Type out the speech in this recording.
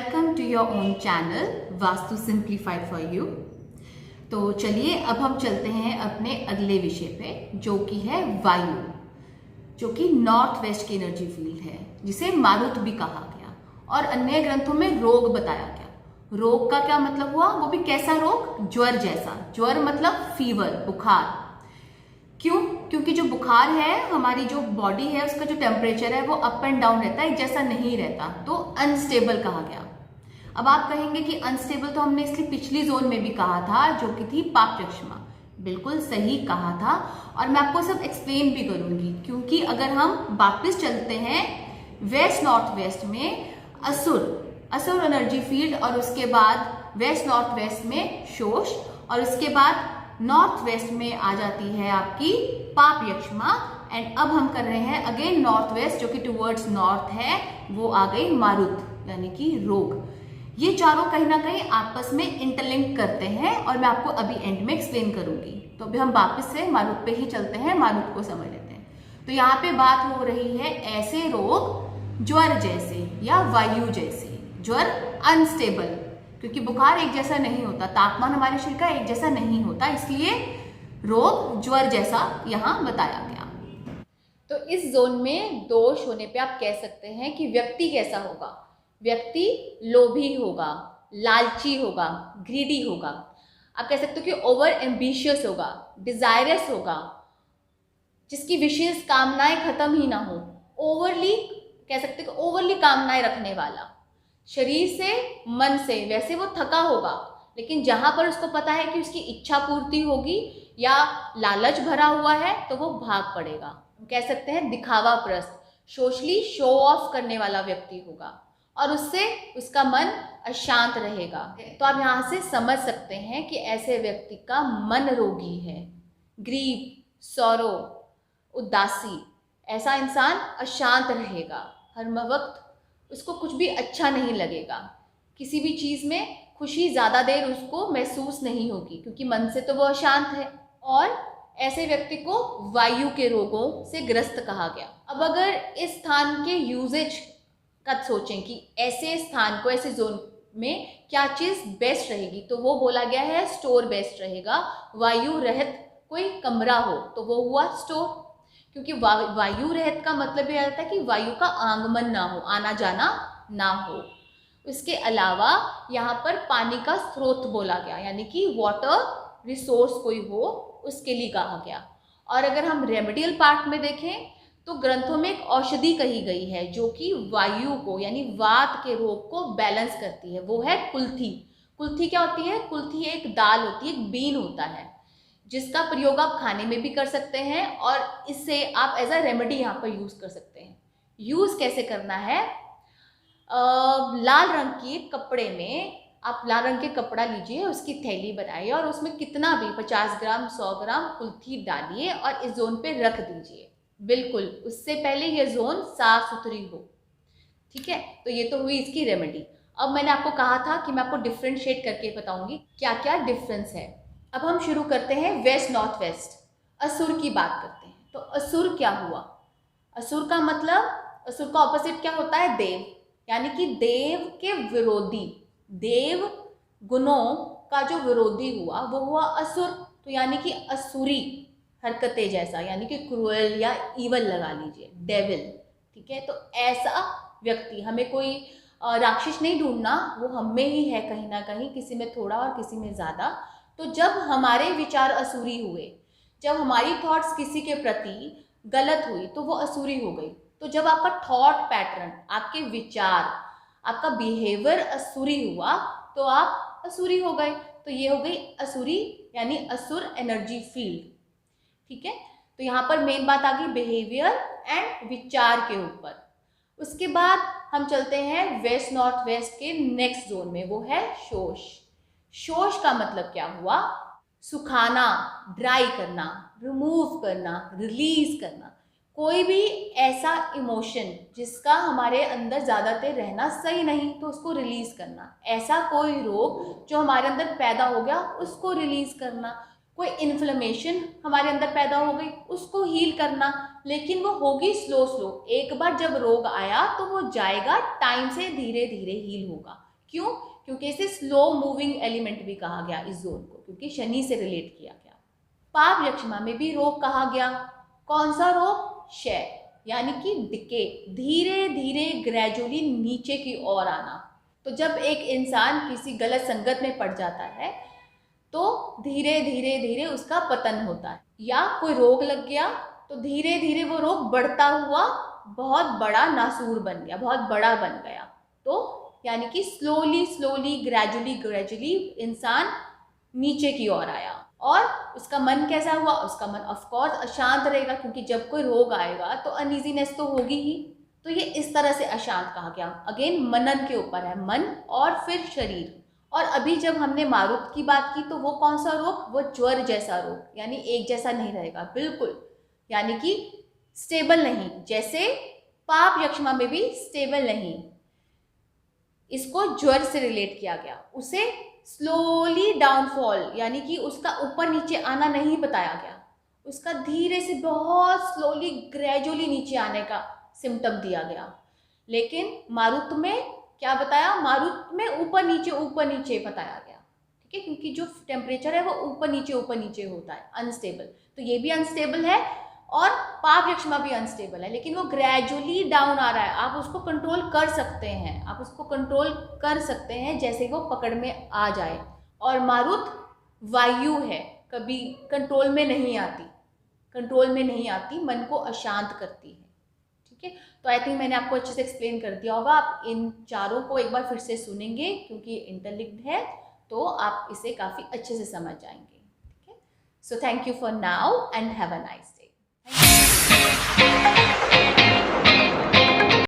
Welcome to your own channel Vastu simplified for you. तो चलिए अब हम चलते हैं अपने अगले विषय पे, जो कि है वायु, जो कि नॉर्थ वेस्ट की एनर्जी फील्ड है, जिसे मारुत भी कहा गया और अन्य ग्रंथों में रोग बताया गया। रोग का क्या मतलब हुआ, वो भी कैसा रोग, ज्वर जैसा। ज्वर मतलब फीवर, बुखार। क्यों? क्योंकि जो बुखार है, हमारी जो बॉडी है उसका जो टेम्परेचर है वो अप एंड डाउन रहता है, एक जैसा नहीं रहता, तो अनस्टेबल कहा गया। अब आप कहेंगे कि अनस्टेबल तो हमने इसलिए पिछली जोन में भी कहा था, जो कि थी पाप यक्षमा। बिल्कुल सही कहा था, और मैं आपको सब एक्सप्लेन भी करूंगी। क्योंकि अगर हम वापस चलते हैं वेस्ट नॉर्थ वेस्ट में असुर एनर्जी फील्ड, और उसके बाद वेस्ट नॉर्थ वेस्ट में शोष, और उसके बाद नॉर्थ वेस्ट में आ जाती है आपकी पाप यक्षमा। एंड अब हम कर रहे हैं अगेन नॉर्थ वेस्ट, जो कि टुवर्ड्स नॉर्थ है, वो आ गई मारुत, यानी कि रोग। ये चारों कहीं ना कहीं आपस में इंटरलिंक करते हैं, और मैं आपको अभी एंड में एक्सप्लेन करूंगी। तो अभी हम वापस से मारुत पे ही चलते हैं, मारुत को समझ लेते हैं। तो यहाँ पे बात हो रही है ऐसे रोग ज्वर जैसे या वायु जैसे। ज्वर अनस्टेबल, क्योंकि बुखार एक जैसा नहीं होता, तापमान हमारे शरीर का एक जैसा नहीं होता, इसलिए रोग ज्वर जैसा यहाँ बताया गया। तो इस जोन में दोष होने पे आप कह सकते हैं कि व्यक्ति कैसा होगा। व्यक्ति लोभी होगा, लालची होगा, ग्रीडी होगा। आप कह सकते हो कि ओवर एम्बिशियस होगा, डिजायरस होगा, जिसकी विशेष कामनाएं खत्म ही ना हो। ओवरली कह सकते हो कि ओवरली कामनाएं रखने वाला, शरीर से मन से वैसे वो थका होगा, लेकिन जहां पर उसको पता है कि उसकी इच्छा पूर्ति होगी या लालच भरा हुआ है, तो वो भाग पड़ेगा। कह सकते हैं दिखावा प्रस्त, सोशली शो ऑफ करने वाला व्यक्ति होगा, और उससे उसका मन अशांत रहेगा। तो आप यहाँ से समझ सकते हैं कि ऐसे व्यक्ति का मन रोगी है। ग्रीफ, सौरो, उदासी, ऐसा इंसान अशांत रहेगा, हर वक्त उसको कुछ भी अच्छा नहीं लगेगा, किसी भी चीज़ में खुशी ज़्यादा देर उसको महसूस नहीं होगी, क्योंकि मन से तो वो अशांत है। और ऐसे व्यक्ति को वायु के रोगों से ग्रस्त कहा गया। अब अगर इस स्थान के यूजेज का सोचें कि ऐसे स्थान को, ऐसे जोन में क्या चीज़ बेस्ट रहेगी, तो वो बोला गया है स्टोर बेस्ट रहेगा। वायु रहित कोई कमरा हो तो वो हुआ स्टोर, क्योंकि वायु रहित का मतलब यह आता है कि वायु का आगमन ना हो, आना जाना ना हो। इसके अलावा यहाँ पर पानी का स्रोत बोला गया, यानी कि वाटर रिसोर्स कोई हो, उसके लिए कहा गया। और अगर हम रेमेडियल पार्ट में देखें तो ग्रंथों में एक औषधि कही गई है, जो कि वायु को यानी वात के रोग को बैलेंस करती है, वो है कुल्थी। कुल्थी क्या होती है? कुल्थी एक दाल होती है, एक बीन होता है, जिसका प्रयोग आप खाने में भी कर सकते हैं, और इससे आप एज अ रेमेडी यहाँ पर यूज कर सकते हैं। यूज कैसे करना है? लाल रंग के कपड़े में आप लाल रंग के कपड़ा लीजिए, उसकी थैली बनाइए, और उसमें कितना भी 50 ग्राम 100 ग्राम कुल्थी डालिए और इस जोन पे रख दीजिए। बिल्कुल उससे पहले ये जोन साफ सुथरी हो। ठीक है, तो ये तो हुई इसकी रेमेडी। अब मैंने आपको कहा था कि मैं आपको डिफ्रेंशिएट करके बताऊंगी क्या क्या डिफरेंस है। अब हम शुरू करते हैं वेस्ट नॉर्थ वेस्ट, असुर की बात करते हैं। तो असुर क्या हुआ? असुर का मतलब, असुर का ऑपोजिट क्या होता है? देव, यानी कि देव के विरोधी, देव गुणों का जो विरोधी हुआ वो हुआ असुर। तो यानी कि असुरी हरकतें जैसा, यानी कि क्रूएल या ईवल लगा लीजिए, डेविल। ठीक है, तो ऐसा व्यक्ति, हमें कोई राक्षस नहीं ढूंढना, वो हम में ही है कहीं ना कहीं, किसी में थोड़ा और किसी में ज़्यादा। तो जब हमारे विचार असुरी हुए, जब हमारी थॉट्स किसी के प्रति गलत हुई, तो वो असुरी हो गई। तो जब आपका थॉट पैटर्न, आपके विचार, आपका बिहेवियर असुरी हुआ, तो आप असुरी हो गए। तो ये हो गई असुरी, यानी असुर एनर्जी फील्ड। ठीक है, तो यहाँ पर मेन बात आ गई बिहेवियर एंड विचार के ऊपर। उसके बाद हम चलते हैं वेस्ट नॉर्थ वेस्ट के नेक्स्ट जोन में, वो है शोष। शोष का मतलब क्या हुआ? सुखाना, ड्राई करना, रिमूव करना, रिलीज करना। कोई भी ऐसा इमोशन जिसका हमारे अंदर ज़्यादा देर रहना सही नहीं, तो उसको रिलीज करना। ऐसा कोई रोग जो हमारे अंदर पैदा हो गया, उसको रिलीज करना। कोई इन्फ्लेमेशन हमारे अंदर पैदा हो गई, उसको हील करना। लेकिन वो होगी स्लो स्लो, एक बार जब रोग आया तो वो जाएगा, टाइम से धीरे धीरे हील होगा। क्यों? क्योंकि इसे स्लो मूविंग एलिमेंट भी कहा गया इस जोन को, क्योंकि शनि से रिलेट किया गया। पाप यक्षमा में भी रोग कहा गया। कौन सा रोग? क्षय, यानी कि डिके, धीरे धीरे ग्रेजुअली नीचे की ओर आना। तो जब एक इंसान किसी गलत संगत में पड़ जाता है तो धीरे धीरे धीरे उसका पतन होता है, या कोई रोग लग गया तो धीरे धीरे वो रोग बढ़ता हुआ बहुत बड़ा नासूर बन गया, बहुत बड़ा बन गया। तो यानी कि स्लोली स्लोली ग्रेजुअली ग्रेजुअली इंसान नीचे की ओर आया। और उसका मन कैसा हुआ? उसका मन ऑफ कोर्स अशांत रहेगा, क्योंकि जब कोई रोग आएगा तो अनइजीनेस तो होगी ही। तो ये इस तरह से अशांत कहा गया। अगेन मनन के ऊपर है, मन और फिर शरीर। और अभी जब हमने मारुत की बात की तो वो कौन सा रोग? वो ज्वर जैसा रोग, यानी एक जैसा नहीं रहेगा बिल्कुल, यानी कि स्टेबल नहीं, जैसे पाप यक्षमा में भी स्टेबल नहीं। इसको ज्वर से रिलेट किया गया। उसे स्लोली डाउनफॉल, यानी कि उसका ऊपर नीचे आना नहीं बताया गया, उसका धीरे से बहुत स्लोली ग्रेजुअली नीचे आने का सिम्टम दिया गया। लेकिन मारुत में क्या बताया? मारुत में ऊपर नीचे बताया गया, ठीक है, क्योंकि जो टेम्परेचर है वो ऊपर नीचे होता है, अनस्टेबल। तो ये भी अनस्टेबल है और पाप यक्षमा भी अनस्टेबल है, लेकिन वो ग्रेजुअली डाउन आ रहा है। आप उसको कंट्रोल कर सकते हैं, आप उसको कंट्रोल कर सकते हैं जैसे वो पकड़ में आ जाए। और मारुत वायु है, कभी कंट्रोल में नहीं आती, मन को अशांत करती है, ठीक है। तो आई थिंक मैंने आपको अच्छे से एक्सप्लेन कर दिया होगा। आप इन चारों को एक बार फिर से सुनेंगे, क्योंकि इंटरलिंक्ड है, तो आप इसे काफ़ी अच्छे से समझ जाएंगे, ठीक है। So thank you for now and have a nice day.